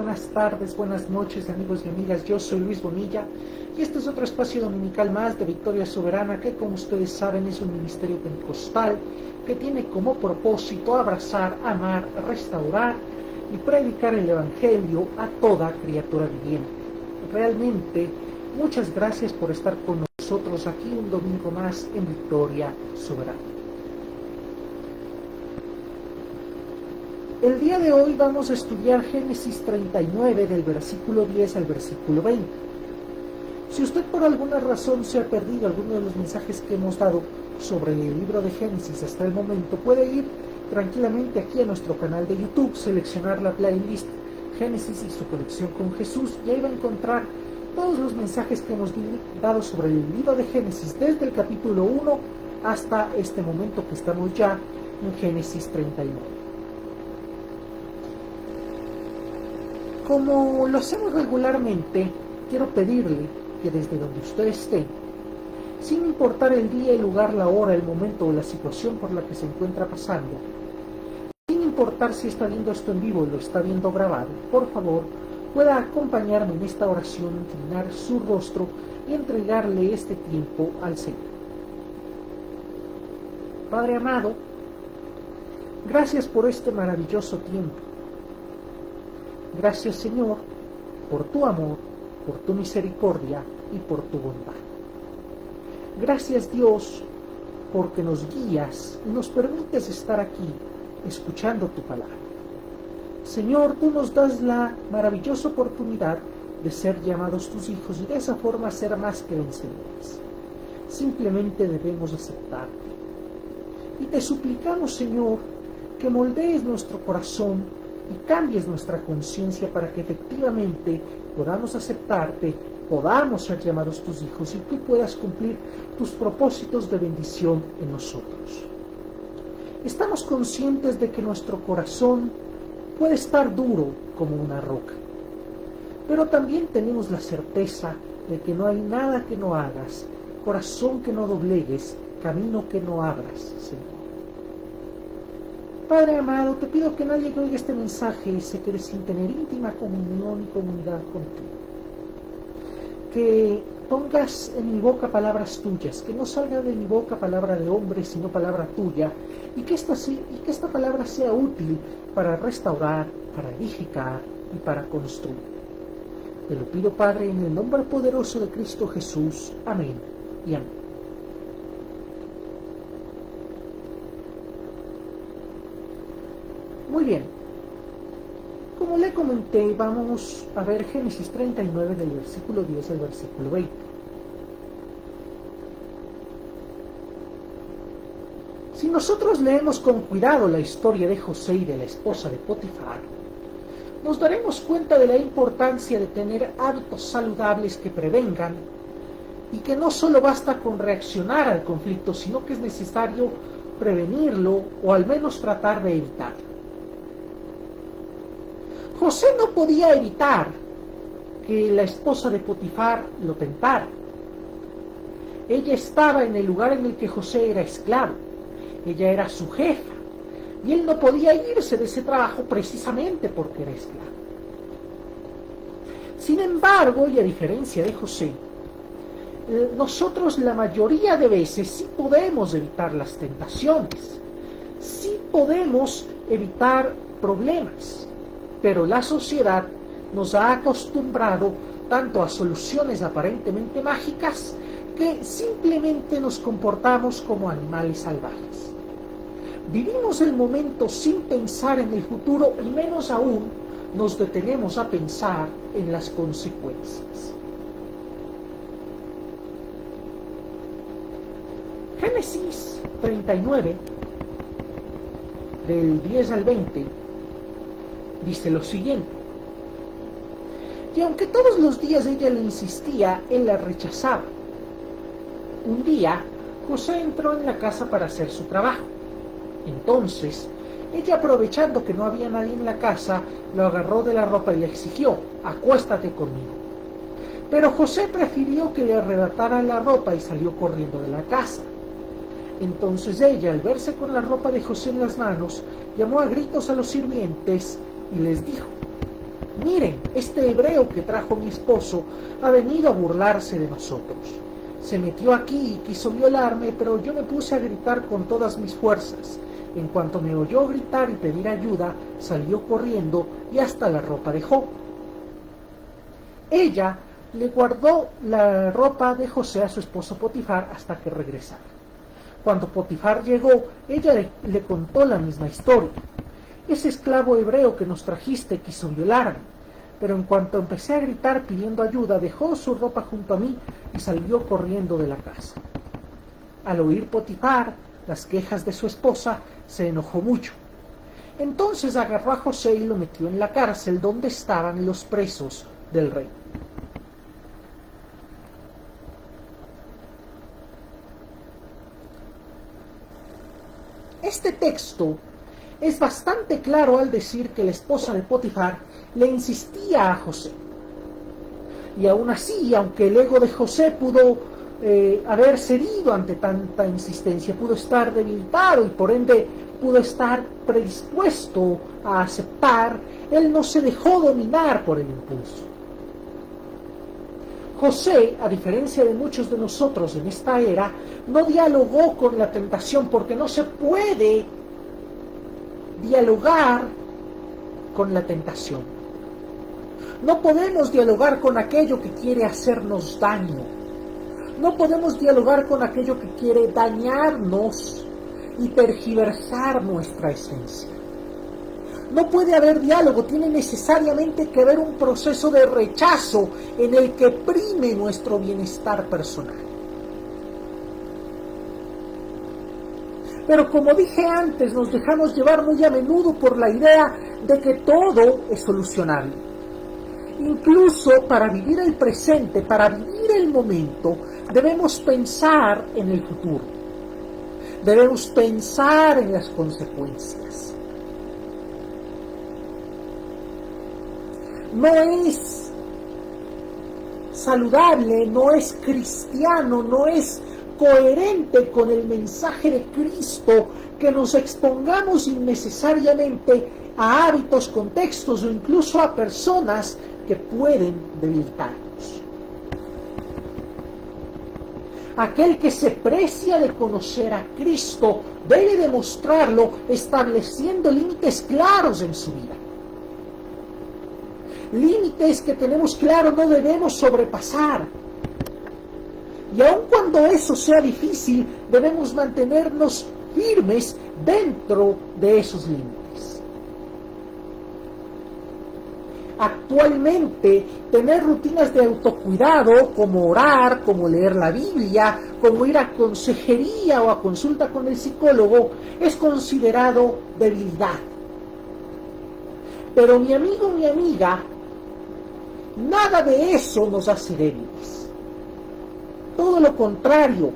buenas tardes, buenas noches, amigos y amigas. Yo soy Luis Bonilla y este es otro espacio dominical más de Victoria Soberana que, como ustedes saben, es un ministerio pentecostal que tiene como propósito abrazar, amar, restaurar y predicar el Evangelio a toda criatura viviente. Realmente, muchas gracias por estar con nosotros aquí un domingo más en Victoria Soberana. El día de hoy vamos a estudiar Génesis 39 del versículo 10 al versículo 20. Si usted por alguna razón se ha perdido alguno de los mensajes que hemos dado sobre el libro de Génesis hasta el momento, puede ir tranquilamente aquí a nuestro canal de YouTube, seleccionar la playlist Génesis y su conexión con Jesús, y ahí va a encontrar todos los mensajes que hemos dado sobre el libro de Génesis desde el capítulo 1 hasta este momento que estamos ya en Génesis 39. Como lo hacemos regularmente, quiero pedirle que desde donde usted esté, sin importar el día, el lugar, la hora, el momento o la situación por la que se encuentra pasando, sin importar si está viendo esto en vivo o lo está viendo grabado, por favor, pueda acompañarme en esta oración, inclinar su rostro y entregarle este tiempo al Señor. Padre amado, gracias por este maravilloso tiempo. Gracias, Señor, por tu amor, por tu misericordia y por tu bondad. Gracias, Dios, porque nos guías y nos permites estar aquí, escuchando tu palabra. Señor, tú nos das la maravillosa oportunidad de ser llamados tus hijos y de esa forma ser más que vencedores. Simplemente debemos aceptarte. Y te suplicamos, Señor, que moldees nuestro corazón y cambies nuestra conciencia para que efectivamente podamos aceptarte, podamos ser llamados tus hijos y tú puedas cumplir tus propósitos de bendición en nosotros. Estamos conscientes de que nuestro corazón puede estar duro como una roca, pero también tenemos la certeza de que no hay nada que no hagas, corazón que no doblegues, camino que no abras, Señor. Padre amado, te pido que nadie que oiga este mensaje se quede sin tener íntima comunión y comunidad contigo. Que pongas en mi boca palabras tuyas, que no salga de mi boca palabra de hombre, sino palabra tuya, y que esta palabra sea útil para restaurar, para edificar y para construir. Te lo pido, Padre, en el nombre poderoso de Cristo Jesús. Amén y amén. Muy bien, como le comenté, vamos a ver Génesis 39 del versículo 10 al versículo 20. Si nosotros leemos con cuidado la historia de José y de la esposa de Potifar, nos daremos cuenta de la importancia de tener hábitos saludables que prevengan y que no solo basta con reaccionar al conflicto, sino que es necesario prevenirlo o al menos tratar de evitarlo. José no podía evitar que la esposa de Potifar lo tentara. Ella estaba en el lugar en el que José era esclavo. Ella era su jefa. Y él no podía irse de ese trabajo precisamente porque era esclavo. Sin embargo, y a diferencia de José, nosotros la mayoría de veces sí podemos evitar las tentaciones. Sí podemos evitar problemas. Pero la sociedad nos ha acostumbrado tanto a soluciones aparentemente mágicas que simplemente nos comportamos como animales salvajes. Vivimos el momento sin pensar en el futuro y menos aún nos detenemos a pensar en las consecuencias. Génesis 39, del 10 al 20, dice lo siguiente: y aunque todos los días ella le insistía, él la rechazaba. Un día, José entró en la casa para hacer su trabajo. Entonces, ella, aprovechando que no había nadie en la casa, lo agarró de la ropa y le exigió: acuéstate conmigo. Pero José prefirió que le arrebatara la ropa y salió corriendo de la casa. Entonces ella, al verse con la ropa de José en las manos, llamó a gritos a los sirvientes y les dijo: miren, este hebreo que trajo mi esposo ha venido a burlarse de nosotros. Se metió aquí y quiso violarme, pero yo me puse a gritar con todas mis fuerzas. En cuanto me oyó gritar y pedir ayuda, salió corriendo y hasta la ropa dejó. Ella le guardó la ropa de José a su esposo Potifar hasta que regresara. Cuando Potifar llegó, ella le contó la misma historia. Ese esclavo hebreo que nos trajiste quiso violarme, pero en cuanto empecé a gritar pidiendo ayuda, dejó su ropa junto a mí y salió corriendo de la casa. Al oír Potifar las quejas de su esposa, se enojó mucho. Entonces agarró a José y lo metió en la cárcel donde estaban los presos del rey. Este texto es bastante claro al decir que la esposa de Potifar le insistía a José. Y aún así, aunque el ego de José pudo haber cedido ante tanta insistencia, pudo estar debilitado y por ende pudo estar predispuesto a aceptar, él no se dejó dominar por el impulso. José, a diferencia de muchos de nosotros en esta era, no dialogó con la tentación porque no se puede dialogar con la tentación. No podemos dialogar con aquello que quiere hacernos daño. No podemos dialogar con aquello que quiere dañarnos y tergiversar nuestra esencia. No puede haber diálogo, tiene necesariamente que haber un proceso de rechazo en el que prime nuestro bienestar personal. Pero como dije antes, nos dejamos llevar muy a menudo por la idea de que todo es solucionable. Incluso para vivir el presente, para vivir el momento, debemos pensar en el futuro. Debemos pensar en las consecuencias. No es saludable, no es cristiano, no es coherente con el mensaje de Cristo que nos expongamos innecesariamente a hábitos, contextos o incluso a personas que pueden debilitarnos. Aquel que se precia de conocer a Cristo debe demostrarlo estableciendo límites claros en su vida. Límites que tenemos claro no debemos sobrepasar. Y aun cuando eso sea difícil, debemos mantenernos firmes dentro de esos límites. Actualmente, tener rutinas de autocuidado, como orar, como leer la Biblia, como ir a consejería o a consulta con el psicólogo, es considerado debilidad. Pero mi amigo, mi amiga, nada de eso nos hace débiles. Todo lo contrario,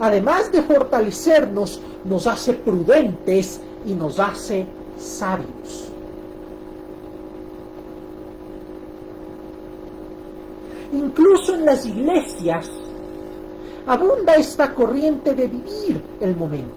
además de fortalecernos, nos hace prudentes y nos hace sabios. Incluso en las iglesias abunda esta corriente de vivir el momento,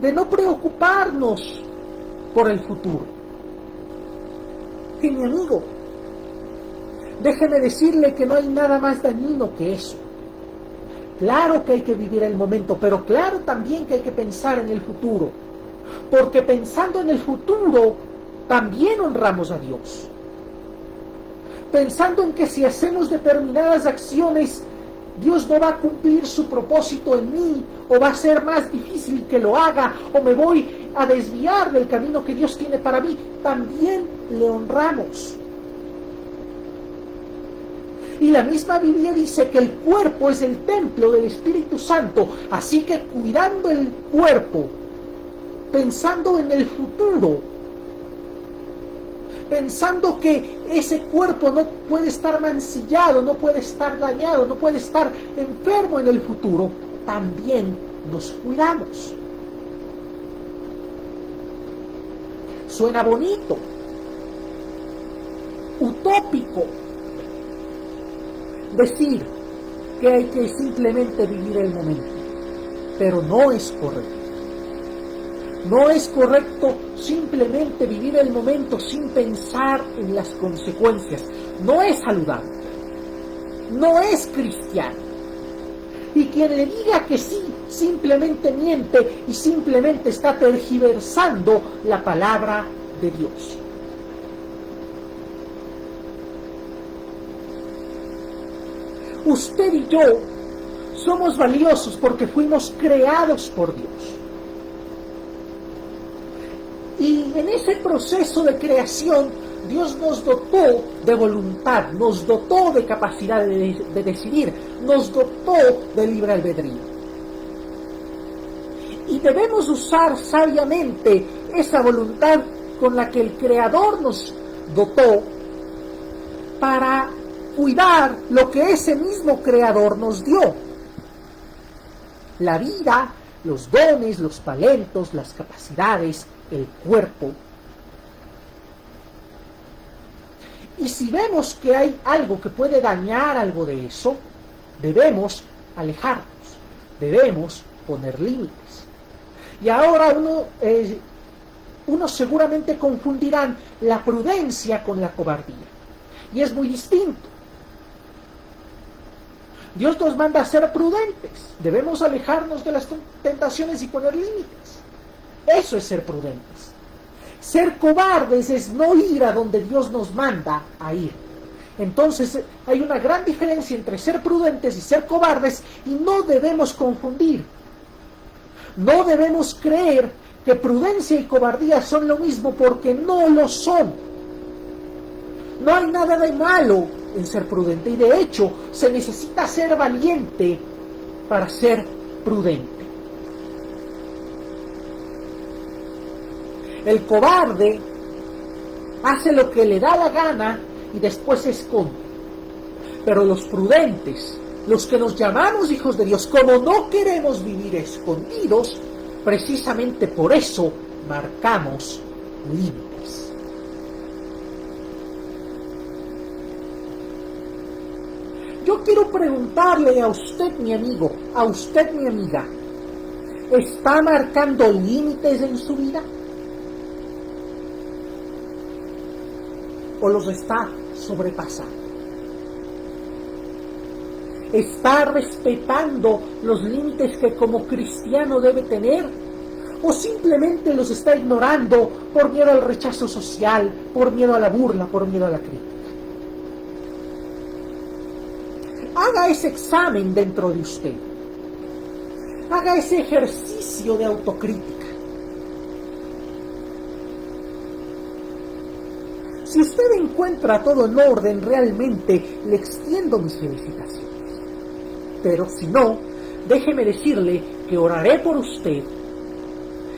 de no preocuparnos por el futuro. Y mi amigo, déjeme decirle que no hay nada más dañino que eso. Claro que hay que vivir el momento, pero claro también que hay que pensar en el futuro, porque pensando en el futuro también honramos a Dios. Pensando en que si hacemos determinadas acciones, Dios no va a cumplir su propósito en mí, o va a ser más difícil que lo haga, o me voy a desviar del camino que Dios tiene para mí, también le honramos. Y la misma Biblia dice que el cuerpo es el templo del Espíritu Santo, así que cuidando el cuerpo, pensando en el futuro, pensando que ese cuerpo no puede estar mancillado, no puede estar dañado, no puede estar enfermo en el futuro, también nos cuidamos. Suena bonito, utópico, decir que hay que simplemente vivir el momento, pero no es correcto. No es correcto simplemente vivir el momento sin pensar en las consecuencias. No es saludable. No es cristiano. Y quien le diga que sí, simplemente miente y simplemente está tergiversando la palabra de Dios. Usted y yo somos valiosos porque fuimos creados por Dios. Y en ese proceso de creación, Dios nos dotó de voluntad, nos dotó de capacidad de decidir, nos dotó de libre albedrío. Y debemos usar sabiamente esa voluntad con la que el Creador nos dotó para cuidar lo que ese mismo Creador nos dio. La vida, los dones, los talentos, las capacidades, el cuerpo. Y si vemos que hay algo que puede dañar algo de eso, debemos alejarnos, debemos poner límites. Y ahora uno seguramente confundirán la prudencia con la cobardía. Y es muy distinto. Dios nos manda a ser prudentes. Debemos alejarnos de las tentaciones y poner límites. Eso es ser prudentes. Ser cobardes es no ir a donde Dios nos manda a ir. Entonces hay una gran diferencia entre ser prudentes y ser cobardes y no debemos confundir. No debemos creer que prudencia y cobardía son lo mismo porque no lo son. No hay nada de malo en ser prudente y de hecho se necesita ser valiente para ser prudente. El cobarde hace lo que le da la gana y después se esconde. Pero los prudentes, los que nos llamamos hijos de Dios, como no queremos vivir escondidos, precisamente por eso marcamos límites. Yo quiero preguntarle a usted, mi amigo, a usted, mi amiga, ¿está marcando límites en su vida? ¿O los está sobrepasando? ¿Está respetando los límites que como cristiano debe tener? ¿O simplemente los está ignorando por miedo al rechazo social, por miedo a la burla, por miedo a la crítica? Haga ese examen dentro de usted. Haga ese ejercicio de autocrítica. Si usted encuentra todo en orden, realmente le extiendo mis felicitaciones. Pero si no, déjeme decirle que oraré por usted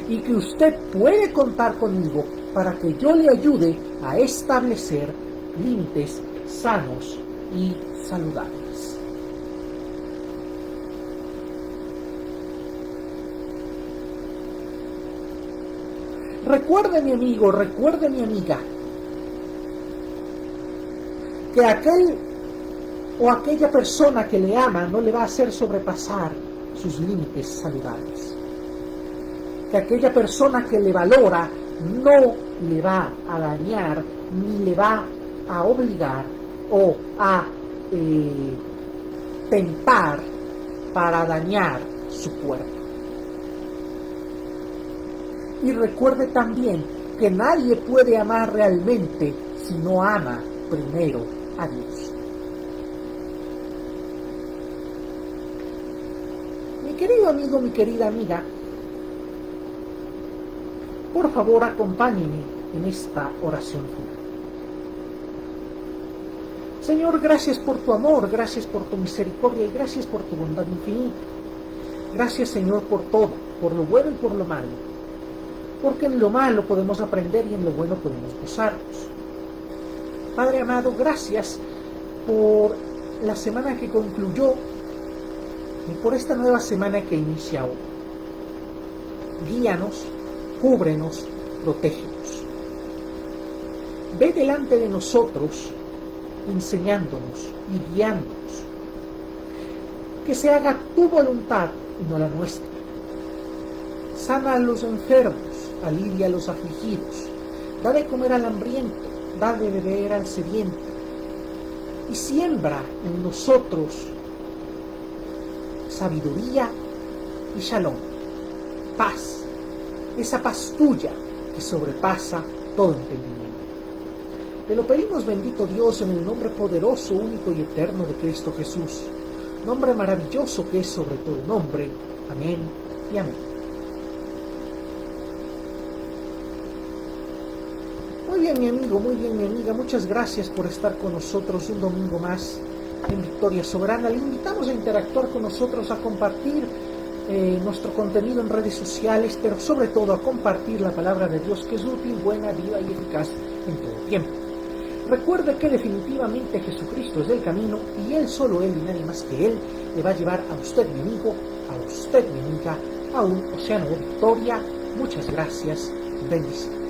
y que usted puede contar conmigo para que yo le ayude a establecer límites sanos y saludables. Recuerde, mi amigo, recuerde, mi amiga, que aquel o aquella persona que le ama no le va a hacer sobrepasar sus límites saludables. Que aquella persona que le valora no le va a dañar, ni le va a obligar o a tentar para dañar su cuerpo. Y recuerde también que nadie puede amar realmente si no ama primero a Dios. Mi querido amigo, mi querida amiga, por favor acompáñenme en esta oración final. Señor, gracias por tu amor, gracias por tu misericordia y gracias por tu bondad infinita. Gracias, Señor, por todo, por lo bueno y por lo malo. Porque en lo malo podemos aprender y en lo bueno podemos gozarnos. Padre amado, gracias por la semana que concluyó y por esta nueva semana que inicia hoy. Guíanos, cúbrenos, protégenos. Ve delante de nosotros, enseñándonos y guiándonos. Que se haga tu voluntad y no la nuestra. Sana a los enfermos, alivia a los afligidos, da de comer al hambriento, da de beber al sediento, y siembra en nosotros sabiduría y shalom, paz, esa paz tuya que sobrepasa todo entendimiento. Te lo pedimos, bendito Dios, en el nombre poderoso, único y eterno de Cristo Jesús, nombre maravilloso que es sobre todo nombre. Amén y amén. Muy bien, mi amigo, muy bien, mi amiga, muchas gracias por estar con nosotros un domingo más en Victoria Soberana. Le invitamos a interactuar con nosotros, a compartir nuestro contenido en redes sociales, pero sobre todo a compartir la palabra de Dios, que es útil, buena, viva y eficaz en todo tiempo. Recuerde que definitivamente Jesucristo es el camino, y Él, solo Él y nadie más que Él, le va a llevar a usted, mi amigo, a usted, mi amiga, a un océano de victoria. Muchas gracias. Bendiciones.